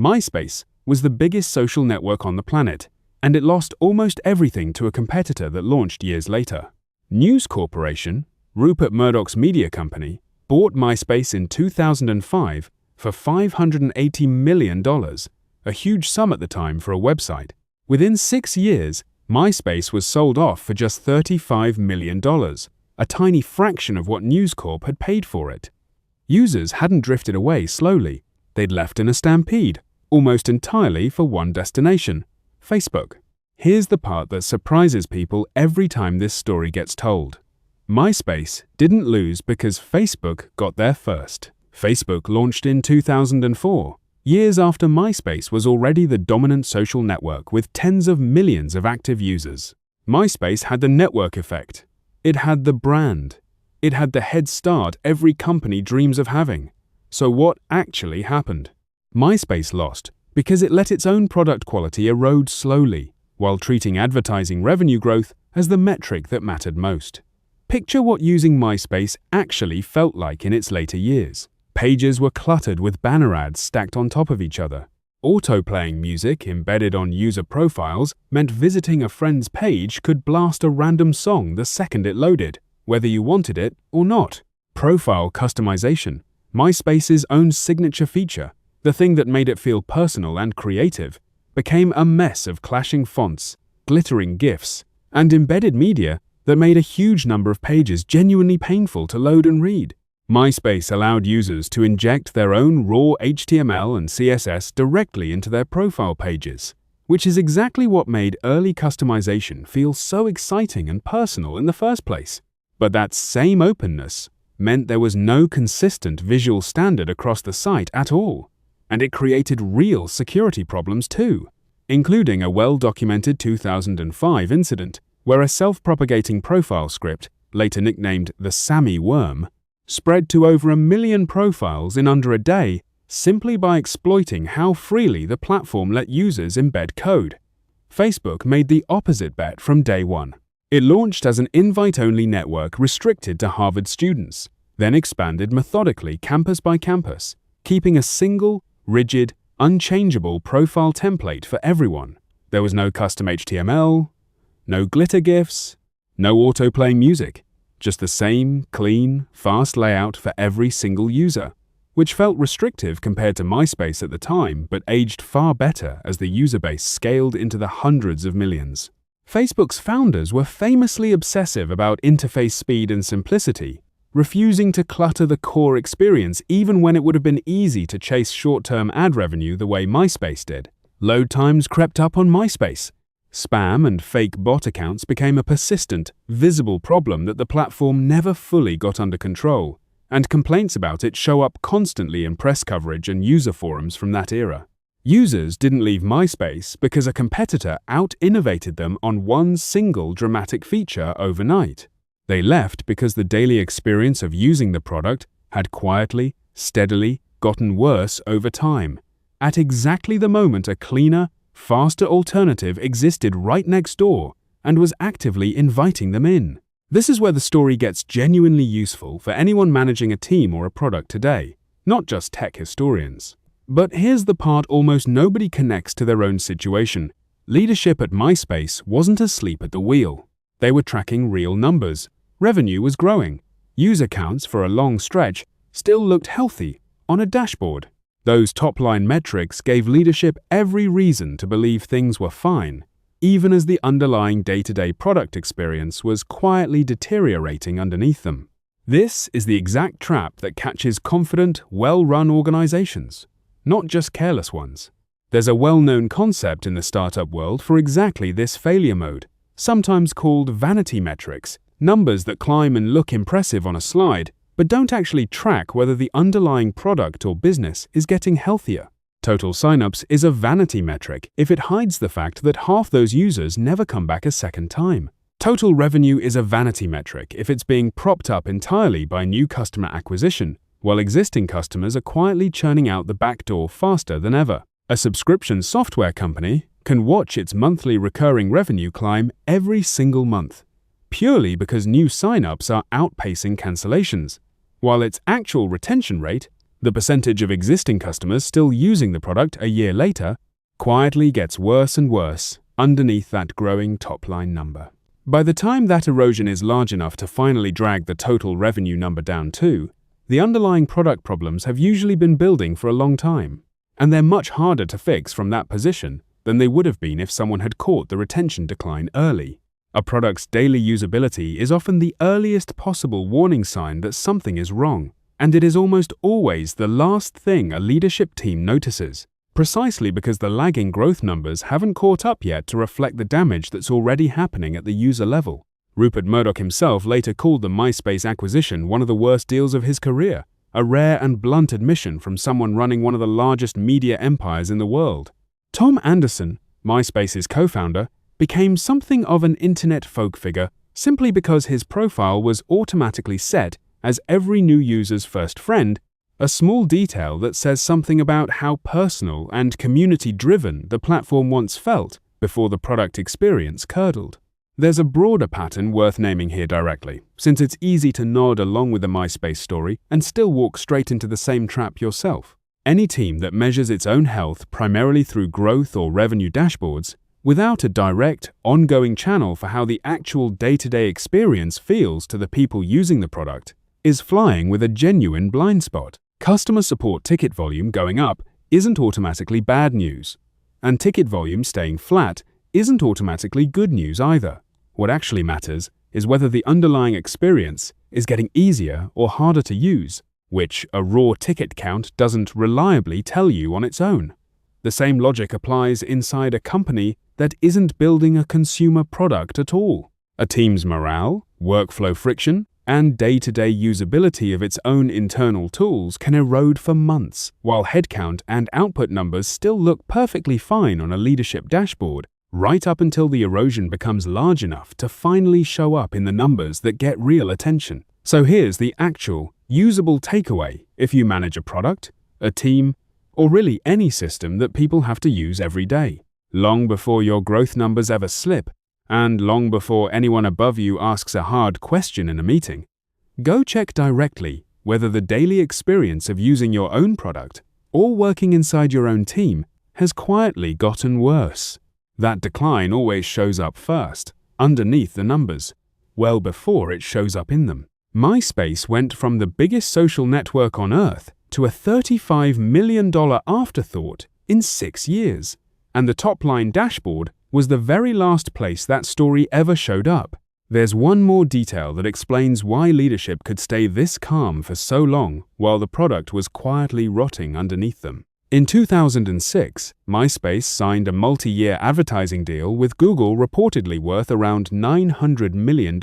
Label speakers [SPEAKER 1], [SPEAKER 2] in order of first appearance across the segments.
[SPEAKER 1] MySpace was the biggest social network on the planet, and it lost almost everything to a competitor that launched years later. News Corporation, Rupert Murdoch's media company, bought MySpace in 2005 for $580 million, a huge sum at the time for a website. Within 6 years, MySpace was sold off for just $35 million, a tiny fraction of what News Corp had paid for it. Users hadn't drifted away slowly. They'd left in a stampede, almost entirely for one destination: Facebook. Here's the part that surprises people every time this story gets told. MySpace didn't lose because Facebook got there first. Facebook launched in 2004, years after MySpace was already the dominant social network with tens of millions of active users. MySpace had the network effect. It had the brand. It had the head start every company dreams of having. So what actually happened? MySpace lost because it let its own product quality erode slowly, while treating advertising revenue growth as the metric that mattered most. Picture what using MySpace actually felt like in its later years. Pages were cluttered with banner ads stacked on top of each other. Auto-playing music embedded on user profiles meant visiting a friend's page could blast a random song the second it loaded, whether you wanted it or not. Profile customization, MySpace's own signature feature, the thing that made it feel personal and creative, became a mess of clashing fonts, glittering GIFs, and embedded media that made a huge number of pages genuinely painful to load and read. MySpace allowed users to inject their own raw HTML and CSS directly into their profile pages, which is exactly what made early customization feel so exciting and personal in the first place. But that same openness meant there was no consistent visual standard across the site at all, and it created real security problems too, including a well-documented 2005 incident where a self-propagating profile script, later nicknamed the Sammy Worm, spread to over 1 million profiles in under a day simply by exploiting how freely the platform let users embed code. Facebook made the opposite bet from day one. It launched as an invite-only network restricted to Harvard students, then expanded methodically campus by campus, keeping a single, rigid, unchangeable profile template for everyone. There was no custom HTML, no glitter GIFs, no autoplay music, just the same clean, fast layout for every single user, which felt restrictive compared to MySpace at the time but aged far better as the user base scaled into the hundreds of millions. Facebook's founders were famously obsessive about interface speed and simplicity, refusing to clutter the core experience even when it would have been easy to chase short-term ad revenue the way MySpace did. Load times crept up on MySpace. Spam and fake bot accounts became a persistent, visible problem that the platform never fully got under control, and complaints about it show up constantly in press coverage and user forums from that era. Users didn't leave MySpace because a competitor out-innovated them on one single dramatic feature overnight. They left because the daily experience of using the product had quietly, steadily gotten worse over time, at exactly the moment a cleaner, faster alternative existed right next door and was actively inviting them in. This is where the story gets genuinely useful for anyone managing a team or a product today, not just tech historians. But here's the part almost nobody connects to their own situation. Leadership at MySpace wasn't asleep at the wheel. They were tracking real numbers. Revenue was growing. User counts for a long stretch still looked healthy on a dashboard. Those top-line metrics gave leadership every reason to believe things were fine, even as the underlying day-to-day product experience was quietly deteriorating underneath them. This is the exact trap that catches confident, well-run organizations, not just careless ones. There's a well-known concept in the startup world for exactly this failure mode, sometimes called vanity metrics, numbers that climb and look impressive on a slide, but don't actually track whether the underlying product or business is getting healthier. Total signups is a vanity metric if it hides the fact that half those users never come back a second time. Total revenue is a vanity metric if it's being propped up entirely by new customer acquisition, while existing customers are quietly churning out the back door faster than ever. A subscription software company can watch its monthly recurring revenue climb every single month, purely because new signups are outpacing cancellations, while its actual retention rate The percentage of existing customers still using the product a year later quietly gets worse and worse underneath that growing top-line number. By the time that erosion is large enough to finally drag the total revenue number down too, the underlying product problems have usually been building for a long time, and they're much harder to fix from that position than they would have been if someone had caught the retention decline early. A product's daily usability is often the earliest possible warning sign that something is wrong, and it is almost always the last thing a leadership team notices, precisely because the lagging growth numbers haven't caught up yet to reflect the damage that's already happening at the user level. Rupert Murdoch himself later called the MySpace acquisition one of the worst deals of his career, a rare and blunt admission from someone running one of the largest media empires in the world. Tom Anderson, MySpace's co-founder, became something of an internet folk figure simply because his profile was automatically set as every new user's first friend, a small detail that says something about how personal and community-driven the platform once felt before the product experience curdled. There's a broader pattern worth naming here directly, since it's easy to nod along with the MySpace story and still walk straight into the same trap yourself. Any team that measures its own health primarily through growth or revenue dashboards, without a direct, ongoing channel for how the actual day-to-day experience feels to the people using the product, is flying with a genuine blind spot. Customer support ticket volume going up isn't automatically bad news, and ticket volume staying flat isn't automatically good news either. What actually matters is whether the underlying experience is getting easier or harder to use, which a raw ticket count doesn't reliably tell you on its own. The same logic applies inside a company that isn't building a consumer product at all. A team's morale, workflow friction, and day-to-day usability of its own internal tools can erode for months, while headcount and output numbers still look perfectly fine on a leadership dashboard, right up until the erosion becomes large enough to finally show up in the numbers that get real attention. So here's the actual, usable takeaway if you manage a product, a team, or really any system that people have to use every day. Long before your growth numbers ever slip, and long before anyone above you asks a hard question in a meeting, go check directly whether the daily experience of using your own product or working inside your own team has quietly gotten worse. That decline always shows up first, underneath the numbers, well before it shows up in them. MySpace went from the biggest social network on Earth to a $35 million afterthought in 6 years, and the top-line dashboard was the very last place that story ever showed up. There's one more detail that explains why leadership could stay this calm for so long while the product was quietly rotting underneath them. In 2006, MySpace signed a multi-year advertising deal with Google reportedly worth around $900 million,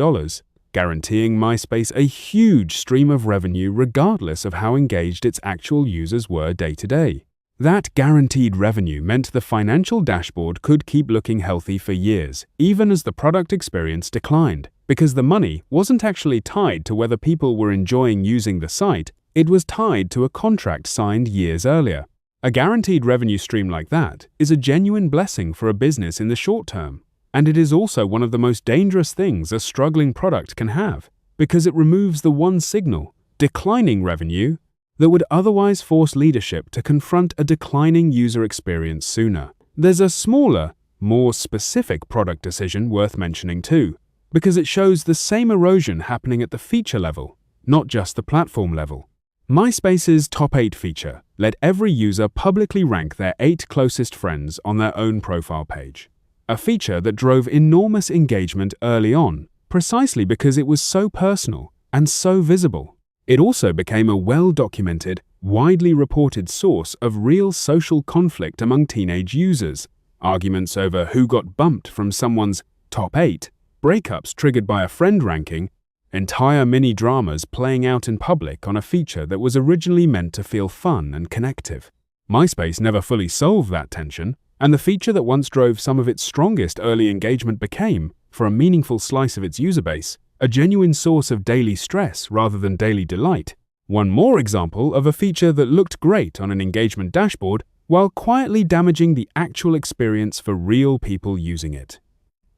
[SPEAKER 1] guaranteeing MySpace a huge stream of revenue regardless of how engaged its actual users were day to day. That guaranteed revenue meant the financial dashboard could keep looking healthy for years, even as the product experience declined, because the money wasn't actually tied to whether people were enjoying using the site, it was tied to a contract signed years earlier. A guaranteed revenue stream like that is a genuine blessing for a business in the short term, and it is also one of the most dangerous things a struggling product can have, because it removes the one signal, declining revenue, that would otherwise force leadership to confront a declining user experience sooner. There's a smaller, more specific product decision worth mentioning too, because it shows the same erosion happening at the feature level, not just the platform level. MySpace's Top 8 feature let every user publicly rank their 8 closest friends on their own profile page, a feature that drove enormous engagement early on, precisely because it was so personal and so visible. It also became a well-documented, widely reported source of real social conflict among teenage users, arguments over who got bumped from someone's top 8, breakups triggered by a friend ranking, entire mini-dramas playing out in public on a feature that was originally meant to feel fun and connective. MySpace never fully solved that tension, and the feature that once drove some of its strongest early engagement became, for a meaningful slice of its user base, a genuine source of daily stress rather than daily delight. One more example of a feature that looked great on an engagement dashboard while quietly damaging the actual experience for real people using it.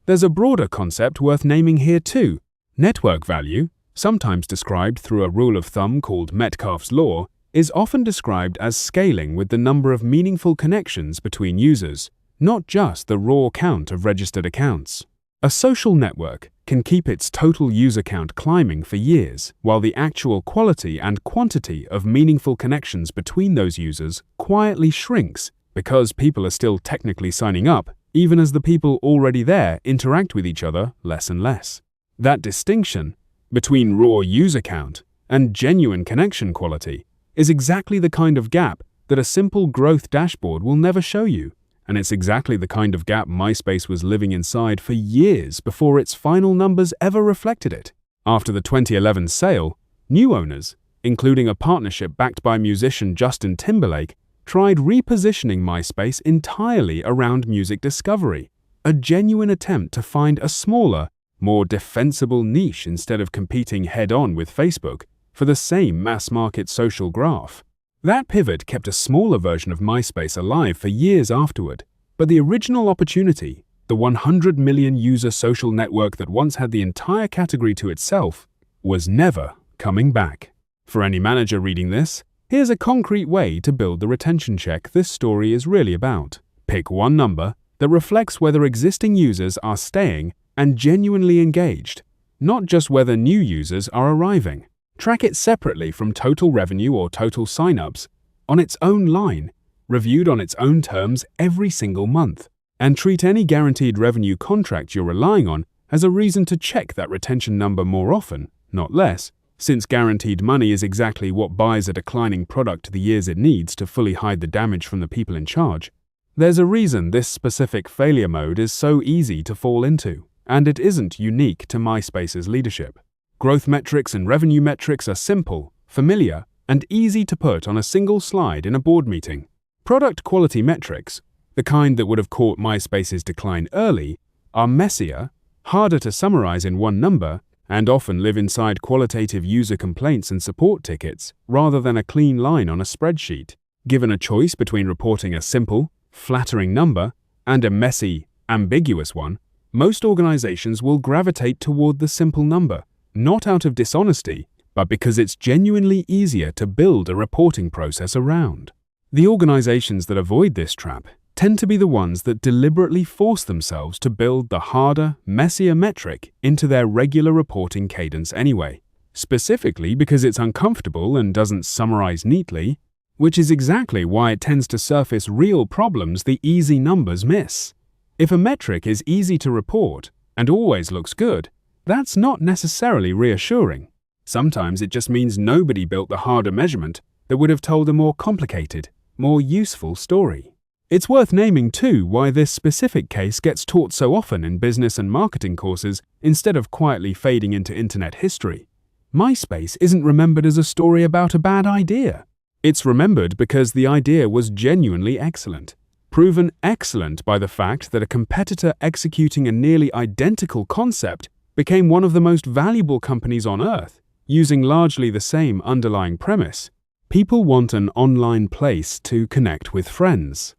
[SPEAKER 1] There's a broader concept worth naming here too. Network value, sometimes described through a rule of thumb called Metcalfe's law, is often described as scaling with the number of meaningful connections between users, not just the raw count of registered accounts. A social network can keep its total user count climbing for years, while the actual quality and quantity of meaningful connections between those users quietly shrinks because people are still technically signing up, even as the people already there interact with each other less and less. That distinction between raw user count and genuine connection quality is exactly the kind of gap that a simple growth dashboard will never show you, and it's exactly the kind of gap MySpace was living inside for years before its final numbers ever reflected it. After the 2011 sale, new owners, including a partnership backed by musician Justin Timberlake, tried repositioning MySpace entirely around music discovery, a genuine attempt to find a smaller, more defensible niche instead of competing head-on with Facebook for the same mass-market social graph. That pivot kept a smaller version of MySpace alive for years afterward, but the original opportunity, the 100 million user social network that once had the entire category to itself, was never coming back. For any manager reading this, here's a concrete way to build the retention check this story is really about. Pick one number that reflects whether existing users are staying and genuinely engaged, not just whether new users are arriving. Track it separately from total revenue or total signups, on its own line, reviewed on its own terms every single month, and treat any guaranteed revenue contract you're relying on as a reason to check that retention number more often, not less, since guaranteed money is exactly what buys a declining product the years it needs to fully hide the damage from the people in charge. There's a reason this specific failure mode is so easy to fall into, and it isn't unique to MySpace's leadership. Growth metrics and revenue metrics are simple, familiar, and easy to put on a single slide in a board meeting. Product quality metrics, the kind that would have caught MySpace's decline early, are messier, harder to summarize in one number, and often live inside qualitative user complaints and support tickets rather than a clean line on a spreadsheet. Given a choice between reporting a simple, flattering number and a messy, ambiguous one, most organizations will gravitate toward the simple number, not out of dishonesty, but because it's genuinely easier to build a reporting process around. The organizations that avoid this trap tend to be the ones that deliberately force themselves to build the harder, messier metric into their regular reporting cadence anyway, specifically because it's uncomfortable and doesn't summarize neatly, which is exactly why it tends to surface real problems the easy numbers miss. If a metric is easy to report and always looks good, that's not necessarily reassuring. Sometimes it just means nobody built the harder measurement that would have told a more complicated, more useful story. It's worth naming too why this specific case gets taught so often in business and marketing courses instead of quietly fading into internet history. MySpace isn't remembered as a story about a bad idea. It's remembered because the idea was genuinely excellent, proven excellent by the fact that a competitor executing a nearly identical concept became one of the most valuable companies on earth, using largely the same underlying premise. People want an online place to connect with friends.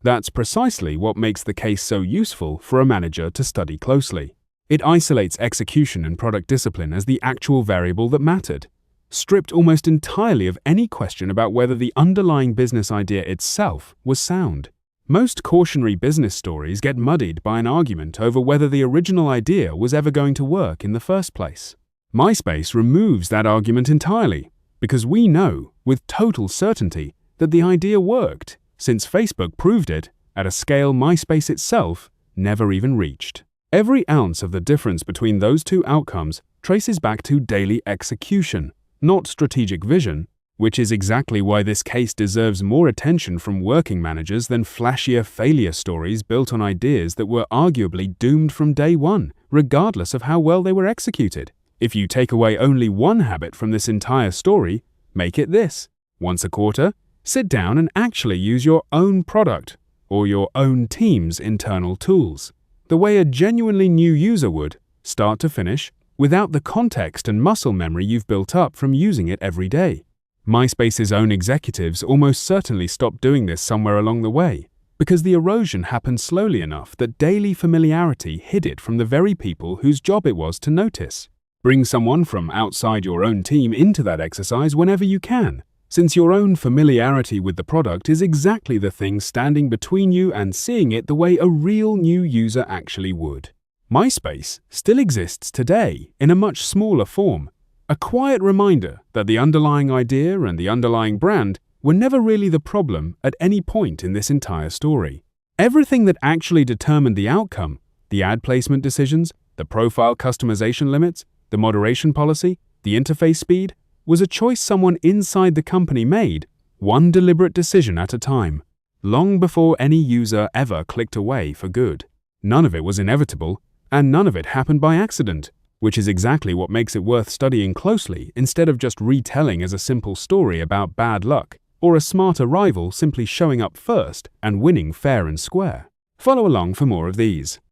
[SPEAKER 1] That's precisely what makes the case so useful for a manager to study closely. It isolates execution and product discipline as the actual variable that mattered, stripped almost entirely of any question about whether the underlying business idea itself was sound. Most cautionary business stories get muddied by an argument over whether the original idea was ever going to work in the first place. MySpace removes that argument entirely, because we know, with total certainty, that the idea worked, since Facebook proved it at a scale MySpace itself never even reached. Every ounce of the difference between those two outcomes traces back to daily execution, not strategic vision, which is exactly why this case deserves more attention from working managers than flashier failure stories built on ideas that were arguably doomed from day one, regardless of how well they were executed. If you take away only one habit from this entire story, make it this. Once a quarter, sit down and actually use your own product or your own team's internal tools, the way a genuinely new user would, start to finish, without the context and muscle memory you've built up from using it every day. MySpace's own executives almost certainly stopped doing this somewhere along the way, because the erosion happened slowly enough that daily familiarity hid it from the very people whose job it was to notice. Bring someone from outside your own team into that exercise whenever you can, since your own familiarity with the product is exactly the thing standing between you and seeing it the way a real new user actually would. MySpace still exists today in a much smaller form, a quiet reminder that the underlying idea and the underlying brand were never really the problem at any point in this entire story. Everything that actually determined the outcome, the ad placement decisions, the profile customization limits, the moderation policy, the interface speed, was a choice someone inside the company made, one deliberate decision at a time, long before any user ever clicked away for good. None of it was inevitable, and none of it happened by accident, which is exactly what makes it worth studying closely instead of just retelling as a simple story about bad luck, or a smarter rival simply showing up first and winning fair and square. Follow along for more of these.